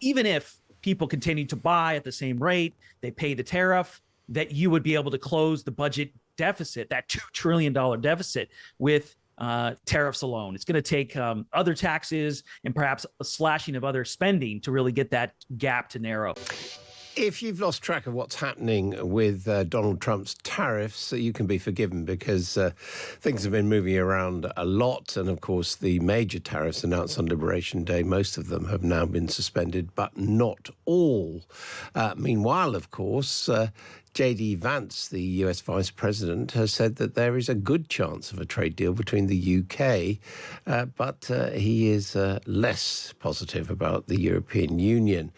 even if people continue to buy at the same rate, they pay the tariff, that you would be able to close the budget deficit, that $2 trillion deficit, with tariffs alone. It's going to take other taxes and perhaps a slashing of other spending to really get that gap to narrow. If you've lost track of what's happening with Donald Trump's tariffs, you can be forgiven because things have been moving around a lot. And of course, the major tariffs announced on Liberation Day, most of them have now been suspended, but not all. Meanwhile, of course, J.D. Vance, the US Vice President, has said that there is a good chance of a trade deal between the UK, but he is less positive about the European Union.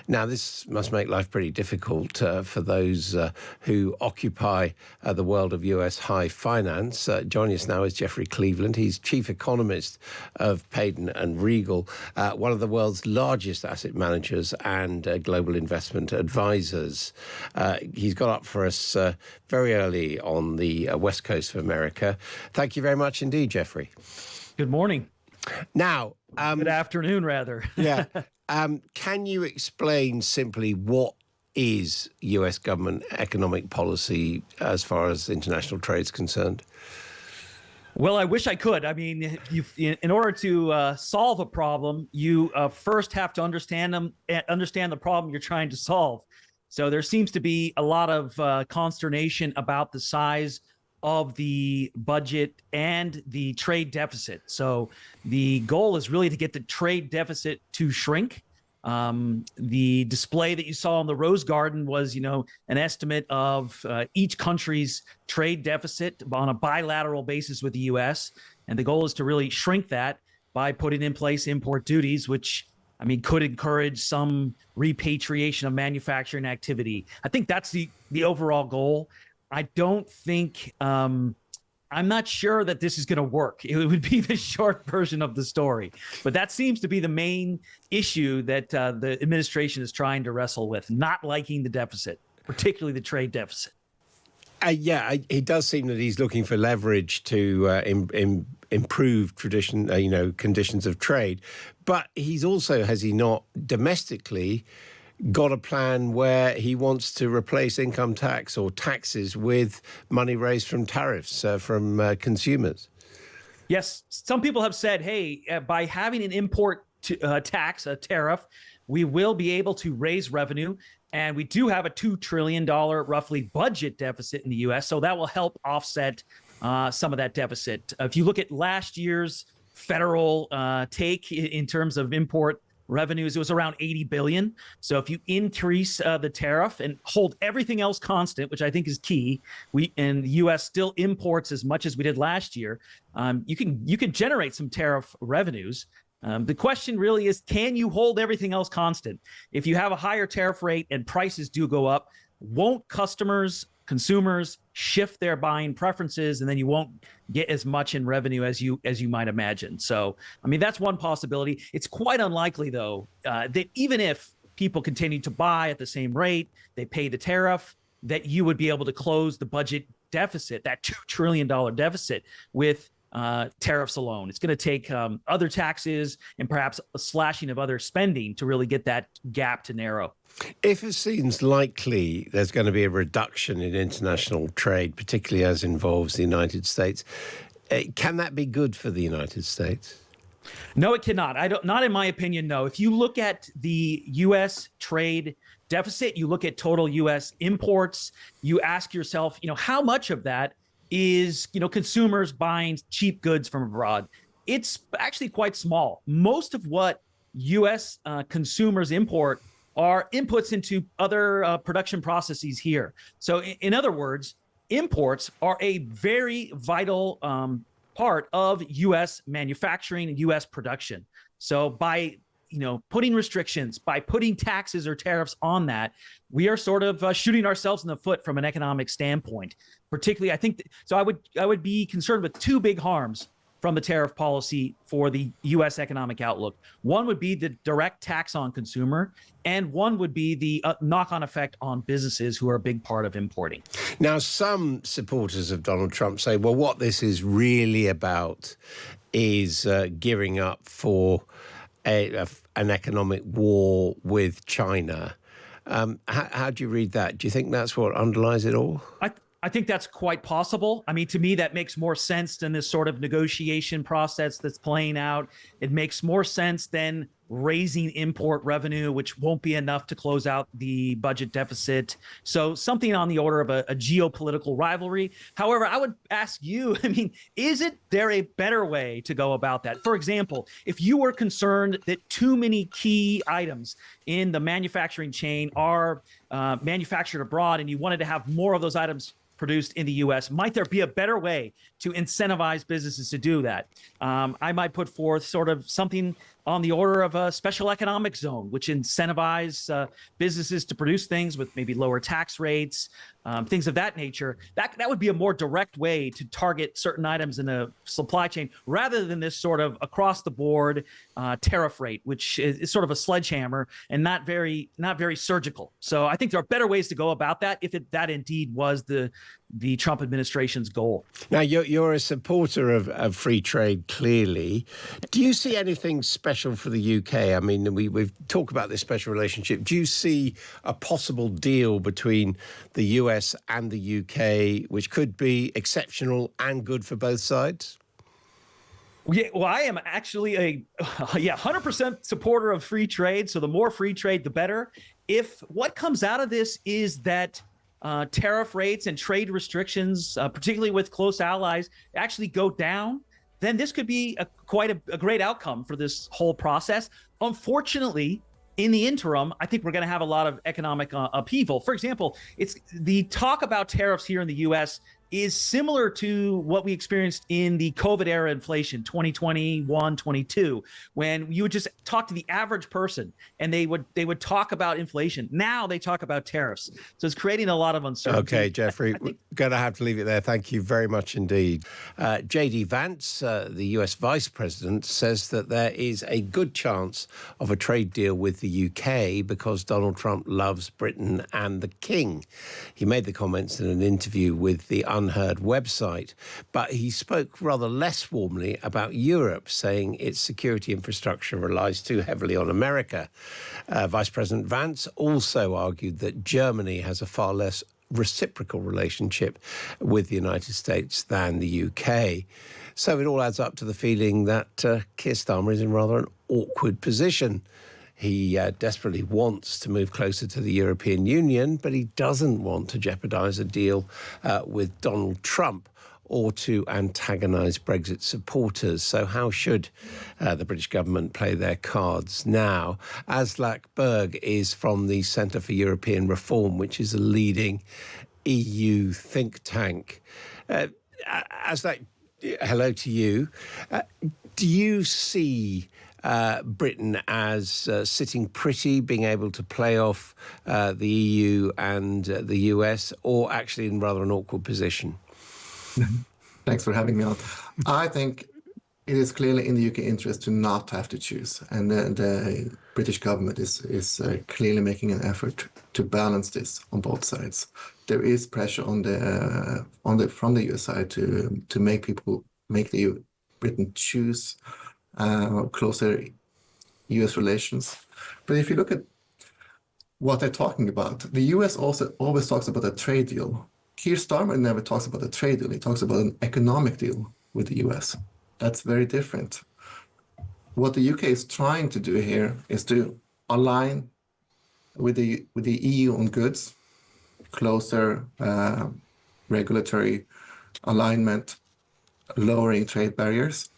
Now, this must make life pretty difficult for those who occupy the world of US high finance. Joining us now is Jeffrey Cleveland. He's chief economist of Payden Rygel, one of the world's largest asset managers and global investment advisors. He's got up for us very early on the west coast of America. Thank you very much indeed, Jeffrey. Good morning. Now, good afternoon, rather. Yeah. Can you explain simply what is US government economic policy as far as international trade is concerned? Well, I wish I could. I mean, in order to solve a problem, you first have to understand the problem you're trying to solve. So there seems to be a lot of consternation about the size of the budget and the trade deficit. So the goal is really to get the trade deficit to shrink. The display that you saw in the Rose Garden was, an estimate of each country's trade deficit on a bilateral basis with the U.S. And the goal is to really shrink that by putting in place import duties, which could encourage some repatriation of manufacturing activity. I think that's the overall goal. I don't think, I'm not sure that this is going to work. It would be the short version of the story. But that seems to be the main issue that the administration is trying to wrestle with, not liking the deficit, particularly the trade deficit. It does seem that he's looking for leverage to improve conditions of trade. But he's also, has he not, domestically got a plan where he wants to replace income tax or taxes with money raised from tariffs from consumers? Yes. Some people have said, hey, by having an import tax, a tariff, we will be able to raise revenue. And we do have a $2 trillion roughly budget deficit in the U.S., so that will help offset some of that deficit. If you look at last year's federal take in terms of import revenues, it was around $80 billion. So if you increase the tariff and hold everything else constant, which I think is key, and the U.S. still imports as much as we did last year, you can generate some tariff revenues. The question really is, can you hold everything else constant? If you have a higher tariff rate and prices do go up, won't consumers shift their buying preferences, and then you won't get as much in revenue as you might imagine. So, that's one possibility. It's quite unlikely, though, that even if people continue to buy at the same rate, they pay the tariff, that you would be able to close the budget deficit, that $2 trillion deficit, with tariffs alone. It's going to take other taxes and perhaps a slashing of other spending to really get that gap to narrow. If it seems likely there's going to be a reduction in international trade, particularly as involves the United States, can that be good for the United States? No, it cannot. Not in my opinion, no. If you look at the U.S. trade deficit, you look at total U.S. imports, you ask yourself, how much of that is, consumers buying cheap goods from abroad? It's actually quite small. Most of what U.S. Consumers import are inputs into other production processes here. So in other words, imports are a very vital part of U.S. manufacturing and U.S. production. So by putting restrictions, by putting taxes or tariffs on that, we are sort of shooting ourselves in the foot from an economic standpoint. Particularly, I think so. I would be concerned with two big harms from the tariff policy for the U.S. economic outlook. One would be the direct tax on consumer, and one would be the knock-on effect on businesses who are a big part of importing. Now, some supporters of Donald Trump say, well, what this is really about is gearing up for an economic war with China. How do you read that? Do you think that's what underlies it all? I think that's quite possible. I mean, to me, that makes more sense than this sort of negotiation process that's playing out. It makes more sense than raising import revenue, which won't be enough to close out the budget deficit. So something on the order of a geopolitical rivalry. However, I would ask you, I mean, is there a better way to go about that? For example, if you were concerned that too many key items in the manufacturing chain are manufactured abroad and you wanted to have more of those items produced in the U.S., might there be a better way to incentivize businesses to do that? I might put forth sort of something on the order of a special economic zone, which incentivize businesses to produce things with maybe lower tax rates, things of that nature. That would be a more direct way to target certain items in the supply chain, rather than this sort of across the board tariff rate, which is sort of a sledgehammer and not very surgical. So I think there are better ways to go about that if that indeed was the Trump administration's goal. Now, you're a supporter of free trade, clearly. Do you see anything special for the UK? I mean, we've talked about this special relationship. Do you see a possible deal between the US and the UK, which could be exceptional and good for both sides? Yeah, well, I am actually a 100% supporter of free trade. So the more free trade, the better. If what comes out of this is that tariff rates and trade restrictions, particularly with close allies, actually go down, then this could be quite a great outcome for this whole process. Unfortunately, in the interim, I think we're going to have a lot of economic upheaval. For example, it's the talk about tariffs here in the U.S. is similar to what we experienced in the COVID era inflation, 2021, 22, when you would just talk to the average person and they would talk about inflation. Now they talk about tariffs. So it's creating a lot of uncertainty. Okay, Jeffrey, we're going to have to leave it there. Thank you very much indeed. J.D. Vance, the U.S. Vice President, says that there is a good chance of a trade deal with the UK because Donald Trump loves Britain and the King. He made the comments in an interview with the Unheard website, but he spoke rather less warmly about Europe, saying its security infrastructure relies too heavily on America. Vice President Vance also argued that Germany has a far less reciprocal relationship with the United States than the UK. So it all adds up to the feeling that Keir Starmer is in rather an awkward position. He desperately wants to move closer to the European Union, but he doesn't want to jeopardize a deal with Donald Trump or to antagonize Brexit supporters. So how should the British government play their cards now? Aslak Berg is from the Centre for European Reform, which is a leading EU think tank. Aslak, hello to you. Do you see Britain as sitting pretty, being able to play off the EU and the US, or actually in rather an awkward position? Thanks for having me on. I think it is clearly in the UK interest to not have to choose, and the British government is clearly making an effort to balance this on both sides. There is pressure from the US side to make Britain choose closer US relations. But if you look at what they're talking about, the US also always talks about a trade deal. Keir Starmer never talks about a trade deal. He talks about an economic deal with the US. That's very different. What the UK is trying to do here is to align with the EU on goods, closer regulatory alignment, lowering trade barriers,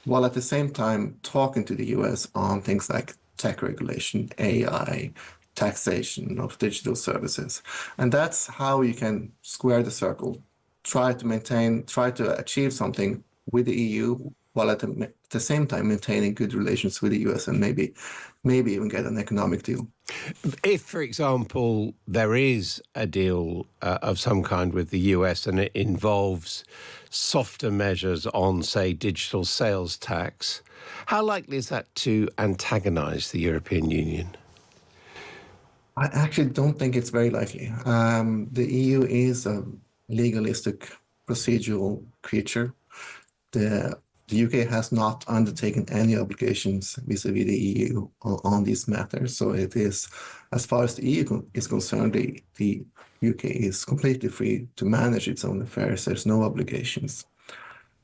while at the same time talking to the US on things like tech regulation, AI, taxation of digital services. And that's how you can square the circle, try to achieve something with the EU, while at the same time maintaining good relations with the US and maybe even get an economic deal. If, for example, there is a deal of some kind with the US and it involves softer measures on, say, digital sales tax, how likely is that to antagonize the European Union? I actually don't think it's very likely. The EU is a legalistic procedural creature. The the UK has not undertaken any obligations vis-à-vis the EU on these matters. So it is, as far as the EU is concerned, the UK is completely free to manage its own affairs. There's no obligations.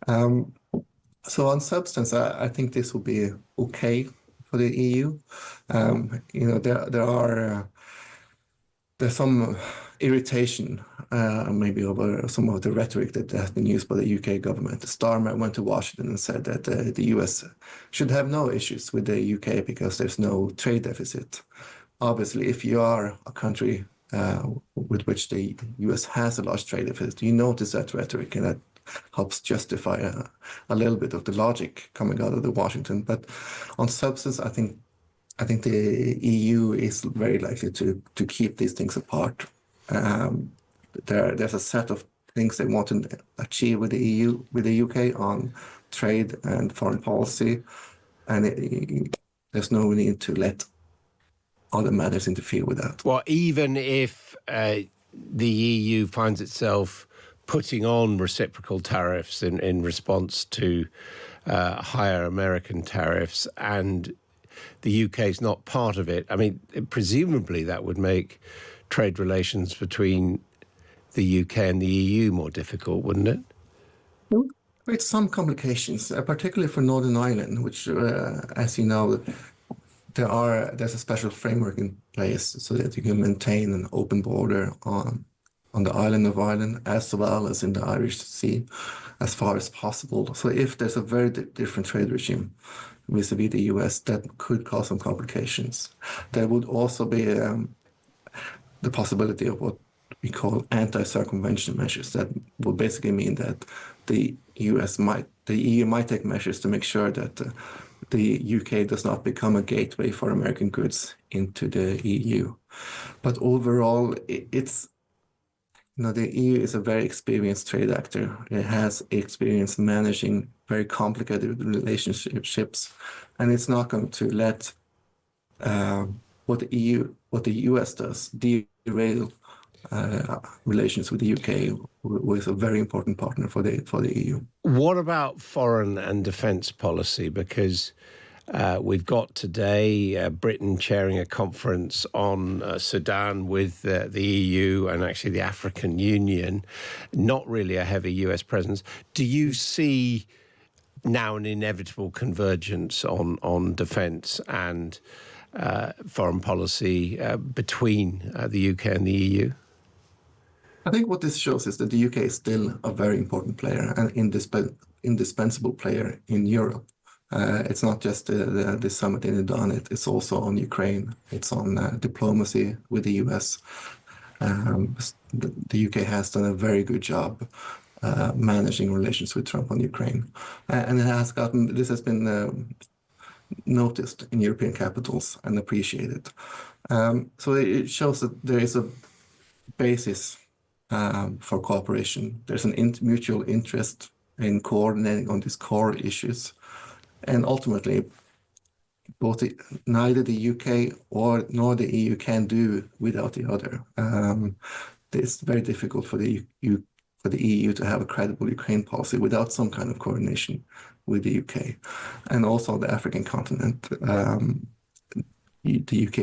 So on substance, I think this will be okay for the EU. There's some irritation maybe over some of the rhetoric that has been used by the UK government. The Starmer went to Washington and said that the US should have no issues with the UK because there's no trade deficit. Obviously, if you are a country with which the US has a large trade deficit, you notice that rhetoric, and that helps justify a little bit of the logic coming out of the Washington. But on substance, I think the EU is very likely to keep these things apart. There's a set of things they want to achieve with the EU, with the UK on trade and foreign policy, and there's no need to let other matters interfere with that. Well, even if the EU finds itself putting on reciprocal tariffs in response to higher American tariffs, and the UK is not part of it, I mean, presumably that would make trade relations between the UK and the EU more difficult, wouldn't it? With some complications, particularly for Northern Ireland, which, as you know, there's a special framework in place so that you can maintain an open border on the island of Ireland as well as in the Irish Sea as far as possible. So if there's a very different trade regime vis-a-vis the US, that could cause some complications. There would also be the possibility of what we call anti-circumvention measures. That would basically mean that the EU might take measures to make sure that the UK does not become a gateway for American goods into the EU. But overall, the EU is a very experienced trade actor. It has experience managing very complicated relationships, and it's not going to let what the US does derail relations with the UK, who is a very important partner for the EU. What about foreign and defence policy? Because we've got today Britain chairing a conference on Sudan with the EU and actually the African Union, not really a heavy US presence. Do you see now an inevitable convergence on defence and foreign policy between the UK and the EU? I think what this shows is that the UK is still a very important player and indispensable player in Europe. It's not just the summit in Iran, it's also on Ukraine. It's on diplomacy with the US. The UK has done a very good job managing relations with Trump on Ukraine. And this has been noticed in European capitals and appreciated. So it shows that there is a basis for cooperation. There's an mutual interest in coordinating on these core issues. And ultimately, neither the UK nor the EU can do without the other. It's very difficult for the EU to have a credible Ukraine policy without some kind of coordination with the UK. And also on the African continent, the UK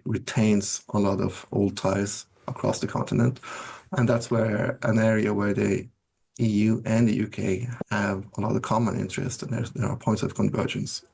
retains a lot of old ties across the continent. And that's where an area where the EU and the UK have a lot of common interest, and there are points of convergence.